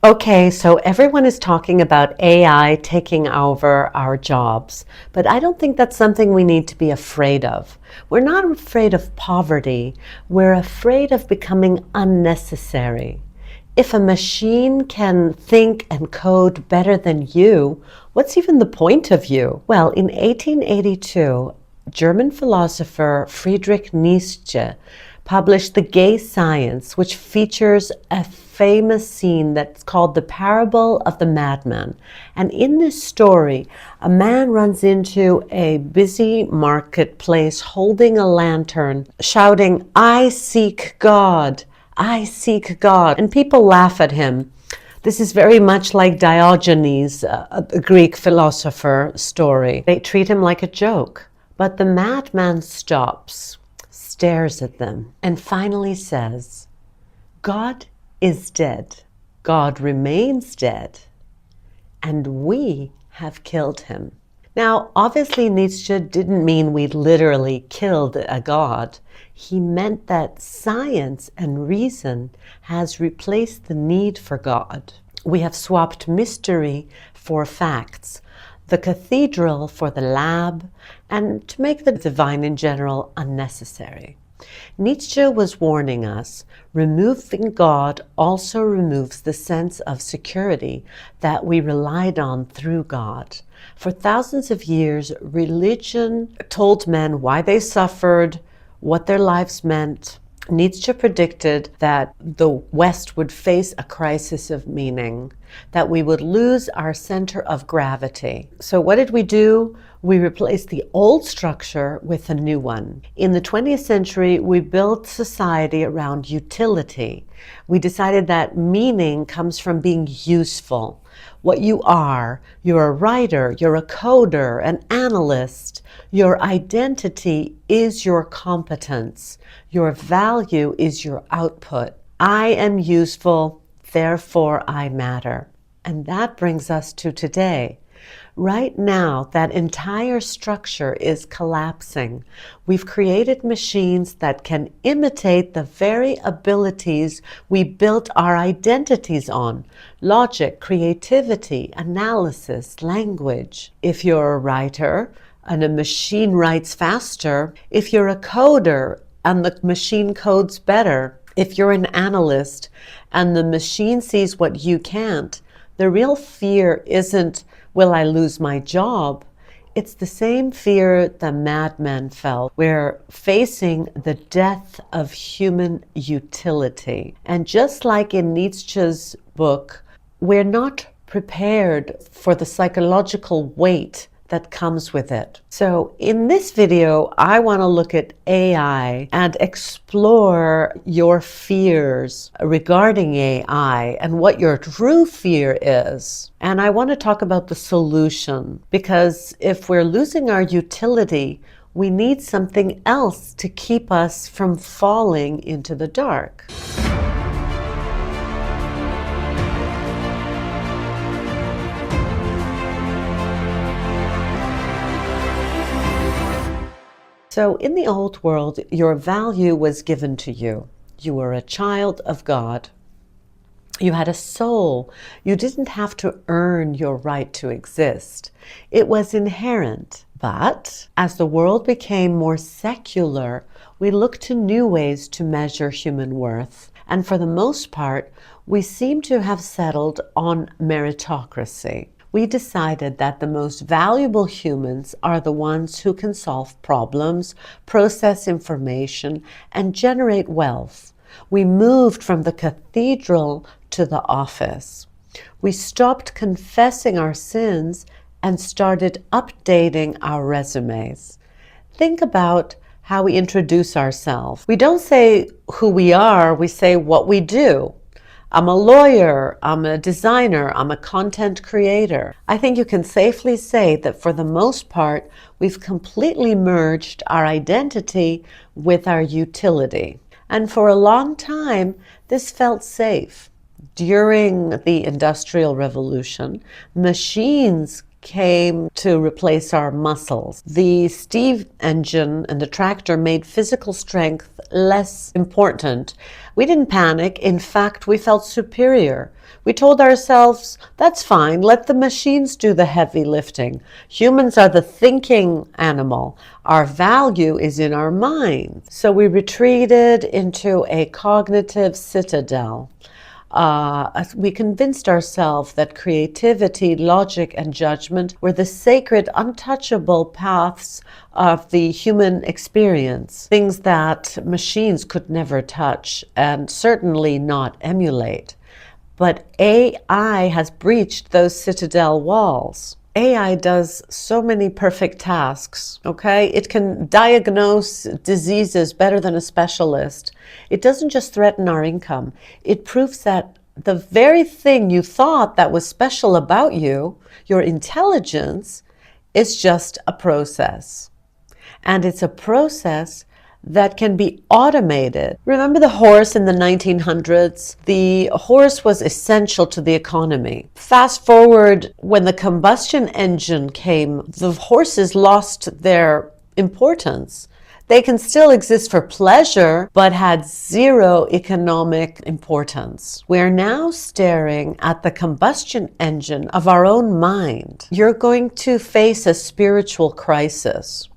Okay, so everyone is talking about AI taking over our jobs, but I don't think that's something we need to be afraid of. We're not afraid of poverty, we're afraid of becoming unnecessary. If a machine can think and code better than you, what's even the point of you? Well, in 1882, German philosopher Friedrich Nietzsche published The Gay Science, which features a famous scene that's called the parable of the madman. And in this story, a man runs into a busy marketplace holding a lantern, shouting, "I seek God, I seek God." And people laugh at him. This is very much like Diogenes, a Greek philosopher story. They treat him like a joke. But the madman stops, stares at them, and finally says, "God is dead. God remains dead. And we have killed him." Now, obviously, Nietzsche didn't mean we literally killed a god. He meant that science and reason has replaced the need for God. We have swapped mystery for facts, the cathedral for the lab, and to make the divine in general unnecessary. Nietzsche was warning us, removing God also removes the sense of security that we relied on through God. For thousands of years, religion told men why they suffered, what their lives meant. Nietzsche predicted that the West would face a crisis of meaning, that we would lose our center of gravity. So what did we do? We replaced the old structure with a new one. In the 20th century, we built society around utility. We decided that meaning comes from being useful. What you are, you're a writer, you're a coder, an analyst. Your identity is your competence. Your value is your output. I am useful, therefore I matter. And that brings us to today. Right now, that entire structure is collapsing. We've created machines that can imitate the very abilities we built our identities on: logic, creativity, analysis, language. If you're a writer and a machine writes faster, if you're a coder and the machine codes better, if you're an analyst and the machine sees what you can't, the real fear isn't, will I lose my job? It's the same fear the madman felt. We're facing the death of human utility. And just like in Nietzsche's book, we're not prepared for the psychological weight that comes with it. So in this video, I want to look at AI and explore your fears regarding AI and what your true fear is. And I want to talk about the solution, because if we're losing our utility, we need something else to keep us from falling into the dark. So in the old world, your value was given to you. You were a child of God. You had a soul. You didn't have to earn your right to exist. It was inherent. But as the world became more secular, we looked to new ways to measure human worth. And for the most part, we seem to have settled on meritocracy. We decided that the most valuable humans are the ones who can solve problems, process information, and generate wealth. We moved from the cathedral to the office. We stopped confessing our sins and started updating our resumes. Think about how we introduce ourselves. We don't say who we are, we say what we do. I'm a lawyer, I'm a designer, I'm a content creator. I think you can safely say that for the most part, we've completely merged our identity with our utility. And for a long time, this felt safe. During the Industrial Revolution, machines came to replace our muscles. The steam engine and the tractor made physical strength less important. We didn't panic. In fact, we felt superior. We told ourselves, that's fine, let the machines do the heavy lifting. Humans are the thinking animal. Our value is in our mind. So we retreated into a cognitive citadel. We convinced ourselves that creativity, logic, and judgment were the sacred, untouchable paths of the human experience, things that machines could never touch and certainly not emulate. But AI has breached those citadel walls. AI does so many perfect tasks, okay? It can diagnose diseases better than a specialist. It doesn't just threaten our income. It proves that the very thing you thought that was special about you, your intelligence, is just a process. And it's a process that can be automated. Remember the horse in the 1900s? The horse was essential to the economy. Fast forward, when the combustion engine came, the horses lost their importance. They can still exist for pleasure, but had zero economic importance. We're now staring at the combustion engine of our own mind. You're going to face a spiritual crisis.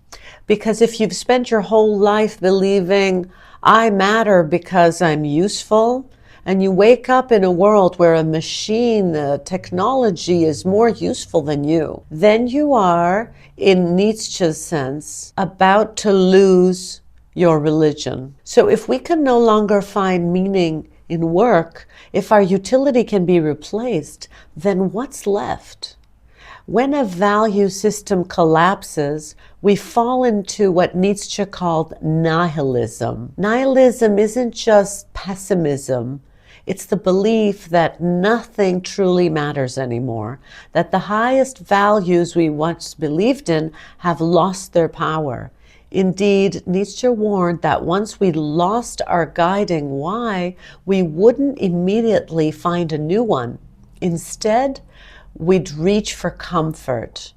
Because if you've spent your whole life believing, I matter because I'm useful, and you wake up in a world where a machine, the technology is more useful than you, then you are, in Nietzsche's sense, about to lose your religion. So if we can no longer find meaning in work, if our utility can be replaced, then what's left? When a value system collapses, we fall into what Nietzsche called nihilism. Nihilism isn't just pessimism. It's the belief that nothing truly matters anymore, that the highest values we once believed in have lost their power. Indeed, Nietzsche warned that once we lost our guiding why, we wouldn't immediately find a new one. Instead, we'd reach for comfort.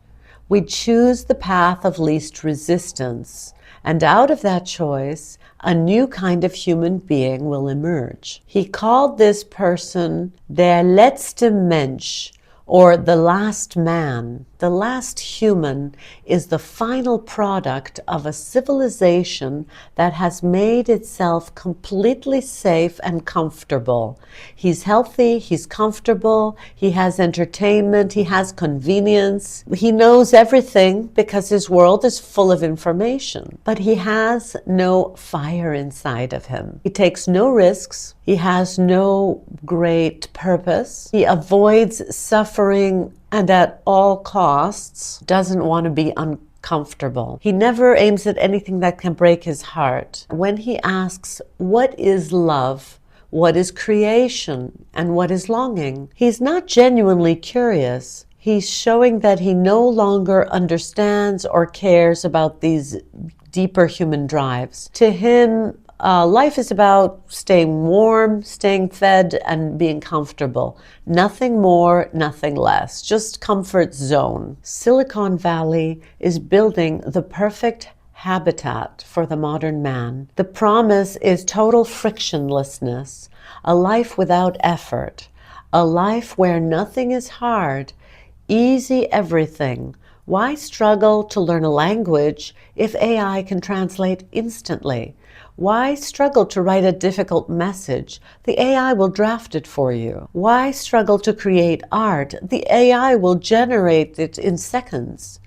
We'd choose the path of least resistance. And out of that choice, a new kind of human being will emerge. He called this person der letzte Mensch, or the last man. The last human is the final product of a civilization that has made itself completely safe and comfortable. He's healthy, he's comfortable, he has entertainment, he has convenience. He knows everything because his world is full of information. But he has no fire inside of him. He takes no risks. He has no great purpose. He avoids suffering and at all costs doesn't want to be uncomfortable. He never aims at anything that can break his heart. When he asks, what is love? What is creation? And what is longing? He's not genuinely curious. He's showing that he no longer understands or cares about these deeper human drives. To him, life is about staying warm, staying fed, and being comfortable. Nothing more, nothing less. Just comfort zone. Silicon Valley is building the perfect habitat for the modern man. The promise is total frictionlessness, a life without effort, a life where nothing is hard, easy everything. Why struggle to learn a language if AI can translate instantly? Why struggle to write a difficult message? The AI will draft it for you. Why struggle to create art? The AI will generate it in seconds.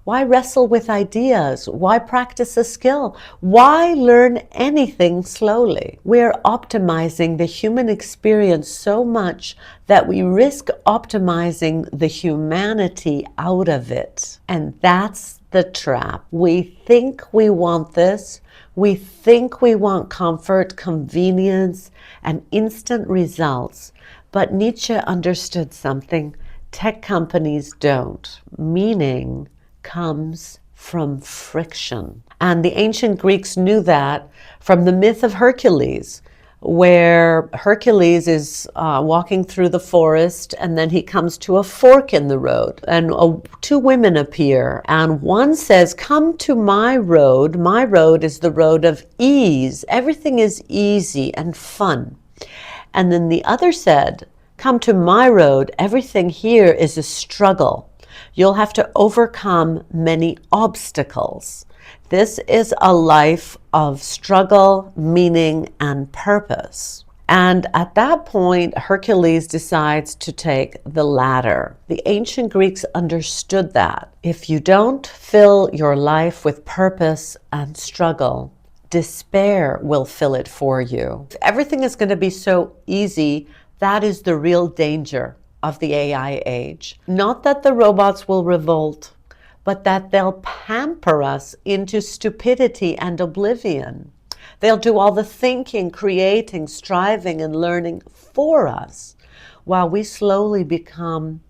Why wrestle with ideas? Why practice a skill? Why learn anything slowly? We're optimizing the human experience so much that we risk optimizing the humanity out of it. And that's the trap. We think we want this. We think we want comfort, convenience, and instant results. But Nietzsche understood something tech companies don't, meaning comes from friction. And the ancient Greeks knew that from the myth of Hercules. where Hercules is walking through the forest, and then he comes to a fork in the road, and two women appear, and one says, "Come to my road. My road is the road of ease. Everything is easy and fun." And then the other said, "Come to my road. Everything here is a struggle. You'll have to overcome many obstacles. This is a life of struggle, meaning, and purpose." And at that point, Hercules decides to take the latter. The ancient Greeks understood that. If you don't fill your life with purpose and struggle, despair will fill it for you. If everything is going to be so easy, that is the real danger of the AI age. Not that the robots will revolt, but that they'll pamper us into stupidity and oblivion. They'll do all the thinking, creating, striving, and learning for us, while we slowly become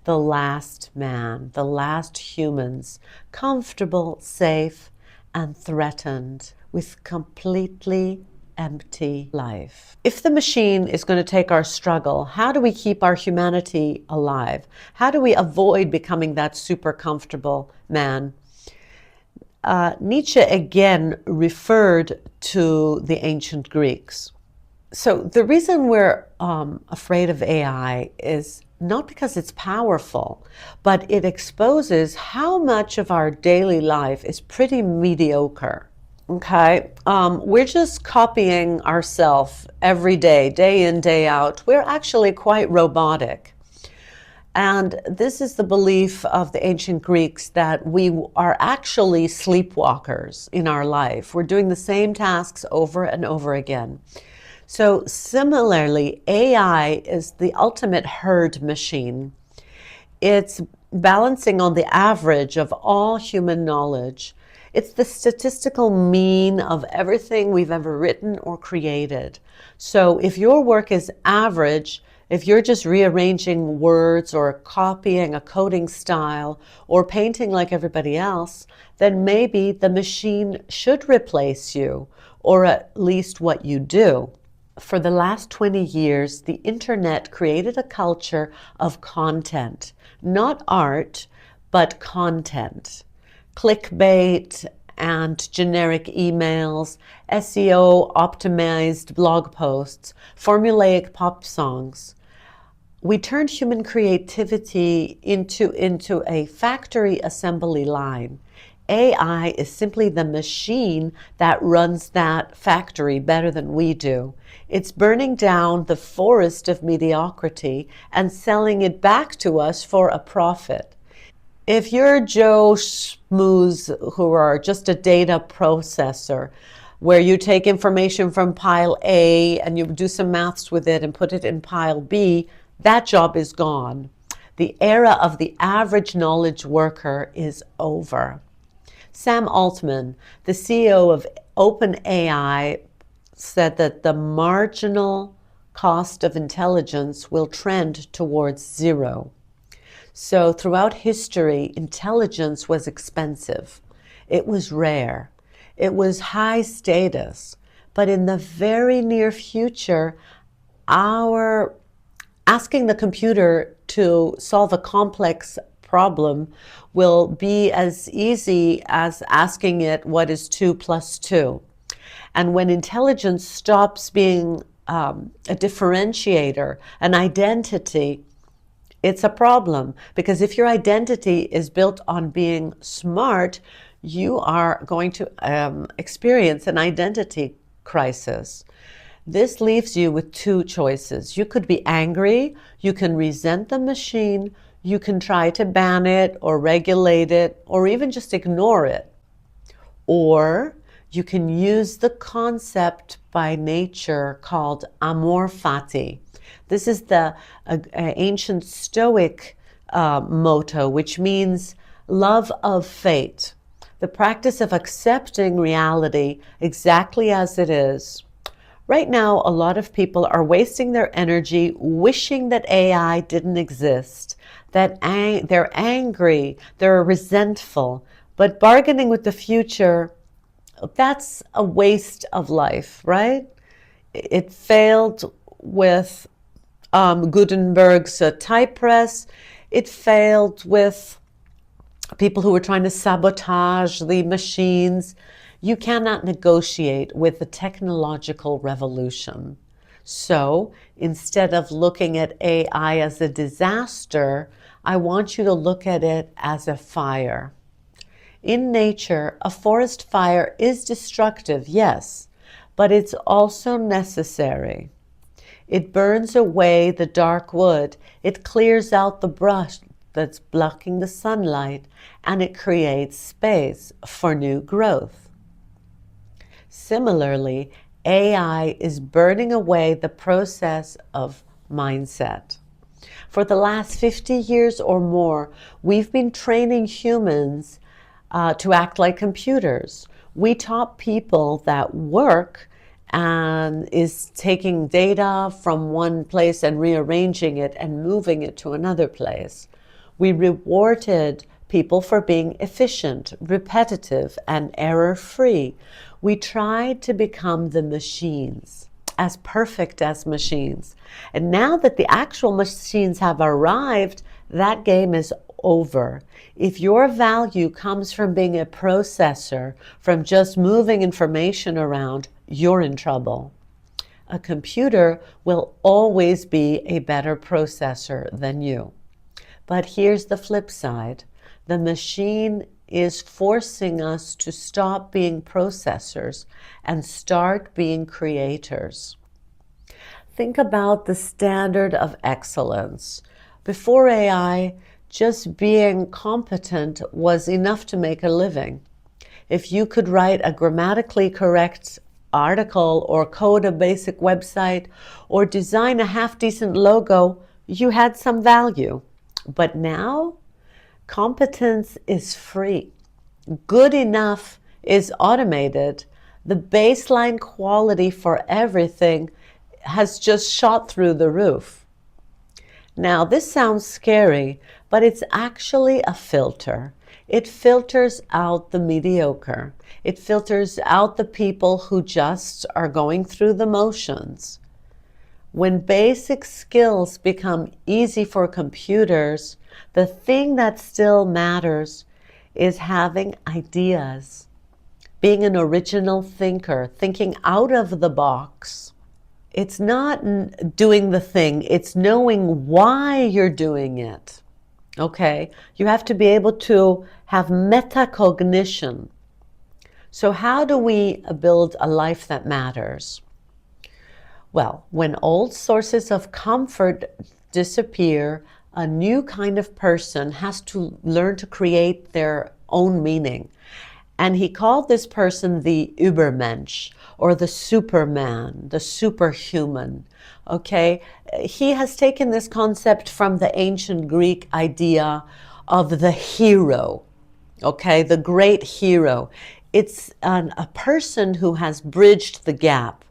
the last man, the last humans, comfortable, safe, and threatened with completely empty life. If the machine is going to take our struggle, how do we keep our humanity alive? How do we avoid becoming that super comfortable man? Nietzsche again referred to the ancient Greeks. So the reason we're afraid of AI is not because it's powerful, but it exposes how much of our daily life is pretty mediocre. Okay, we're just copying ourselves every day, day in, day out. We're actually quite robotic. And this is the belief of the ancient Greeks, that we are actually sleepwalkers in our life. We're doing the same tasks over and over again. So similarly, AI is the ultimate herd machine. It's balancing on the average of all human knowledge. It's the statistical mean of everything we've ever written or created. So if your work is average, if you're just rearranging words or copying a coding style or painting like everybody else, then maybe the machine should replace you, or at least what you do. For the last 20 years, the internet created a culture of content, not art, but content. Clickbait and generic emails, SEO optimized blog posts, formulaic pop songs. We turned human creativity into a factory assembly line. AI is simply the machine that runs that factory better than we do. It's burning down the forest of mediocrity and selling it back to us for a profit. If you're Joe Schmooze, who are just a data processor, where you take information from pile A and you do some maths with it and put it in pile B, that job is gone. The era of the average knowledge worker is over. Sam Altman, the CEO of OpenAI, said that the marginal cost of intelligence will trend towards zero. So throughout history, intelligence was expensive. It was rare. It was high status. But in the very near future, our asking the computer to solve a complex problem will be as easy as asking it what is 2 plus 2. And when intelligence stops being a differentiator, an identity, it's a problem. Because if your identity is built on being smart, you are going to experience an identity crisis. This leaves you with two choices. You could be angry, you can resent the machine, you can try to ban it or regulate it, or even just ignore it. Or you can use the concept by nature called amor fati. This is the ancient Stoic motto, which means love of fate, the practice of accepting reality exactly as it is. Right now, a lot of people are wasting their energy wishing that AI didn't exist, that they're angry, they're resentful, but bargaining with the future, that's a waste of life, right? It failed with Gutenberg's type press. It failed with people who were trying to sabotage the machines. You cannot negotiate with the technological revolution. So instead of looking at AI as a disaster, I want you to look at it as a fire. In nature, a forest fire is destructive, yes, but it's also necessary. It burns away the dark wood, it clears out the brush that's blocking the sunlight, and it creates space for new growth. Similarly, AI is burning away the process of mindset. For the last 50 years or more, we've been training humans to act like computers. We taught people that work and is taking data from one place and rearranging it and moving it to another place. We rewarded people for being efficient, repetitive, and error-free. We tried to become the machines, as perfect as machines. And now that the actual machines have arrived, that game is over. If your value comes from being a processor, from just moving information around, you're in trouble. A computer will always be a better processor than you. But here's the flip side. The machine is forcing us to stop being processors and start being creators. Think about the standard of excellence. Before AI, just being competent was enough to make a living. If you could write a grammatically correct article or code a basic website or design a half-decent logo, you had some value. But now, competence is free. Good enough is automated. The baseline quality for everything has just shot through the roof. Now, this sounds scary, but it's actually a filter. It filters out the mediocre. It filters out the people who just are going through the motions. When basic skills become easy for computers, the thing that still matters is having ideas, being an original thinker, thinking out of the box. It's not doing the thing, it's knowing why you're doing it. Okay? You have to be able to have metacognition. So how do we build a life that matters? Well, when old sources of comfort disappear, a new kind of person has to learn to create their own meaning. And he called this person the Übermensch, or the Superman, the superhuman. Okay? He has taken this concept from the ancient Greek idea of the hero. Okay? The great hero. It's a person who has bridged the gap.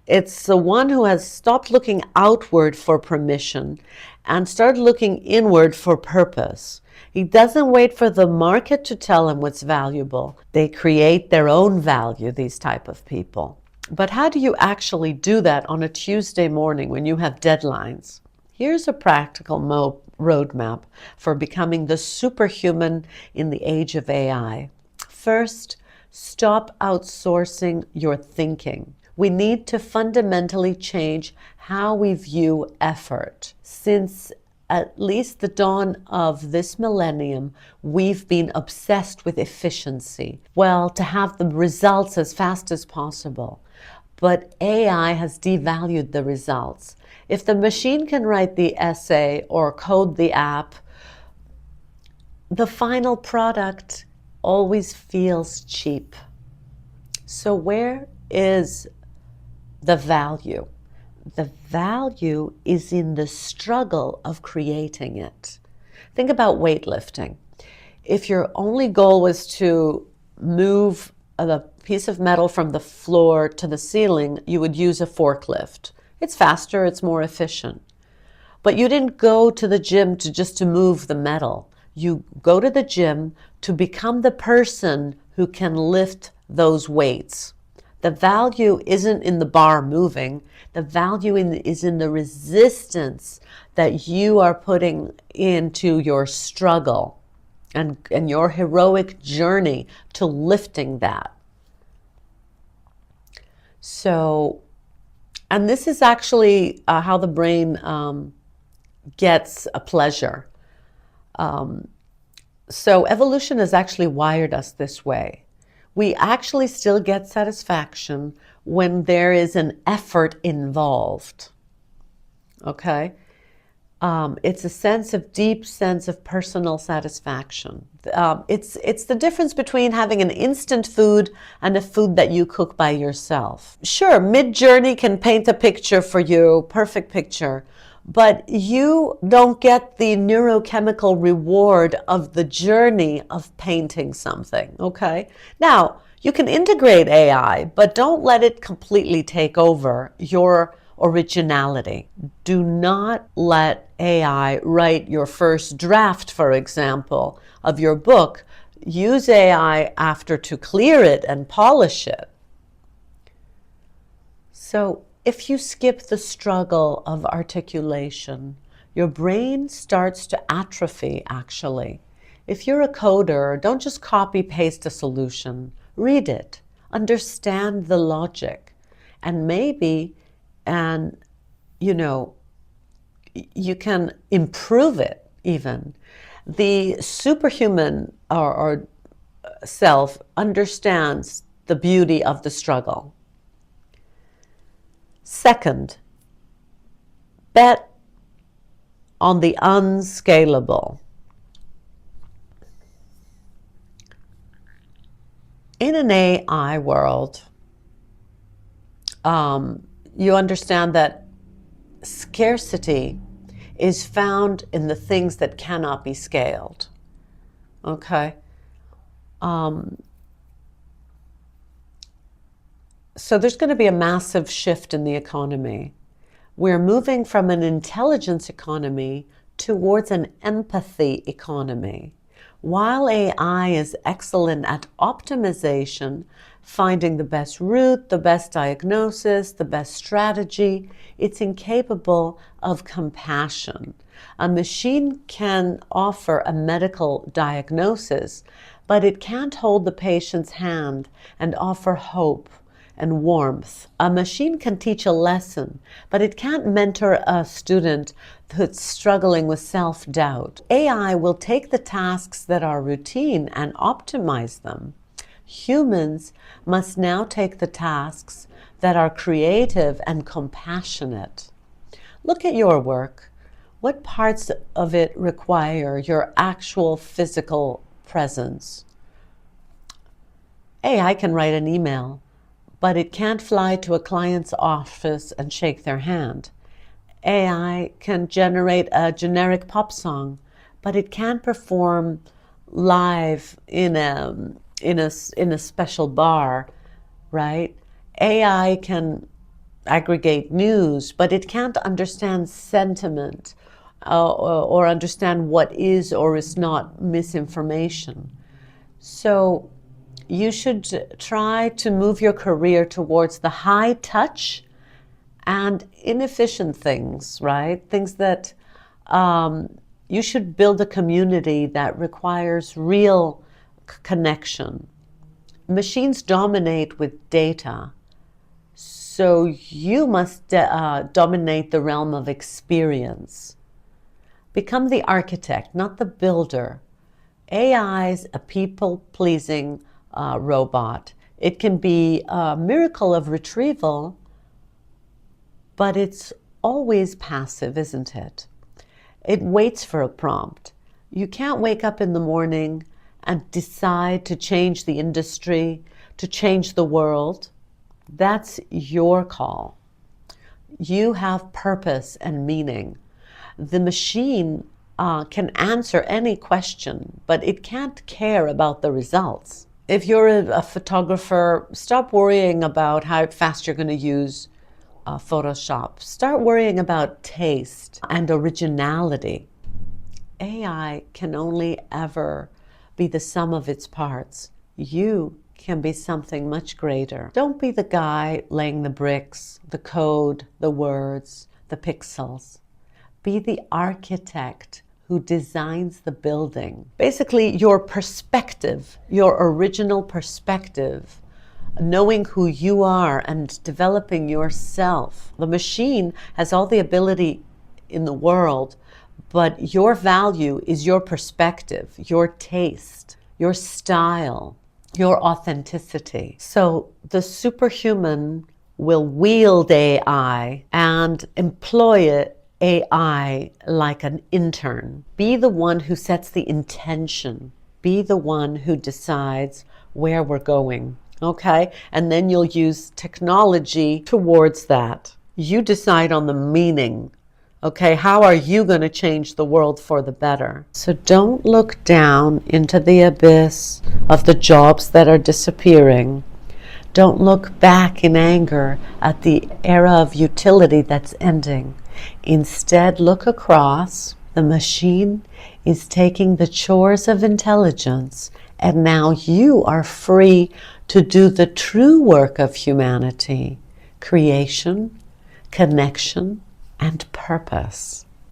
It's the one who has stopped looking outward for permission and started looking inward for purpose. He doesn't wait for the market to tell him what's valuable. They create their own value, these type of people. But how do you actually do that on a Tuesday morning when you have deadlines? Here's a practical roadmap for becoming the superhuman in the age of AI. First, stop outsourcing your thinking. We need to fundamentally change how we view effort. Since at least the dawn of this millennium, we've been obsessed with efficiency. Well, to have the results as fast as possible. But AI has devalued the results. If the machine can write the essay or code the app, the final product always feels cheap. So where is the value? The value is in the struggle of creating it. Think about weightlifting. If your only goal was to move a piece of metal from the floor to the ceiling, you would use a forklift. It's faster, it's more efficient. But you didn't go to the gym to move the metal. You go to the gym to become the person who can lift those weights. The value isn't in the bar moving. The value is in the resistance that you are putting into your struggle and your heroic journey to lifting that. So, and this is actually how the brain gets a pleasure. So evolution has actually wired us this way. We actually still get satisfaction when there is an effort involved. Okay? It's a deep sense of personal satisfaction. It's the difference between having an instant food and a food that you cook by yourself. Sure, Mid-Journey can paint a picture for you, perfect picture, but you don't get the neurochemical reward of the journey of painting something, okay? Now, you can integrate AI, but don't let it completely take over your originality. Do not let AI write your first draft, for example, of your book. Use AI after to clear it and polish it. So if you skip the struggle of articulation, your brain starts to atrophy, actually. If you're a coder, don't just copy paste a solution. Read it, understand the logic, and maybe, you can improve it even. The superhuman or self understands the beauty of the struggle. Second, bet on the unscalable. In an AI world, you understand that scarcity is found in the things that cannot be scaled. Okay? So there's going to be a massive shift in the economy. We're moving from an intelligence economy towards an empathy economy. While AI is excellent at optimization, finding the best route, the best diagnosis, the best strategy, it's incapable of compassion. A machine can offer a medical diagnosis, but it can't hold the patient's hand and offer hope and warmth. A machine can teach a lesson, but it can't mentor a student that's struggling with self-doubt. AI will take the tasks that are routine and optimize them. Humans must now take the tasks that are creative and compassionate. Look at your work. What parts of it require your actual physical presence? AI can write an email, but it can't fly to a client's office and shake their hand. AI can generate a generic pop song, but it can't perform live in a special bar, right? AI can aggregate news, but it can't understand sentiment or understand what is or is not misinformation. So you should try to move your career towards the high touch and inefficient things, right? Things that you should build a community that requires real connection. Machines dominate with data, so you must dominate the realm of experience. Become the architect, not the builder. AI's a people-pleasing robot. It can be a miracle of retrieval, but it's always passive, isn't it? It waits for a prompt. You can't wake up in the morning and decide to change the industry, to change the world. That's your call. You have purpose and meaning. The machine can answer any question, but it can't care about the results. If you're a photographer, stop worrying about how fast you're going to use Photoshop. Start worrying about taste and originality. AI can only ever be the sum of its parts. You can be something much greater. Don't be the guy laying the bricks, the code, the words, the pixels. Be the architect who designs the building. Basically, your perspective, your original perspective, knowing who you are and developing yourself. The machine has all the ability in the world, but your value is your perspective, your taste, your style, your authenticity. So the superhuman will wield AI and employ AI like an intern. Be the one who sets the intention. Be the one who decides where we're going, okay? And then you'll use technology towards that. You decide on the meaning. Okay, how are you going to change the world for the better? So don't look down into the abyss of the jobs that are disappearing. Don't look back in anger at the era of utility that's ending. Instead, look across. The machine is taking the chores of intelligence, and now you are free to do the true work of humanity: creation, connection, and purpose.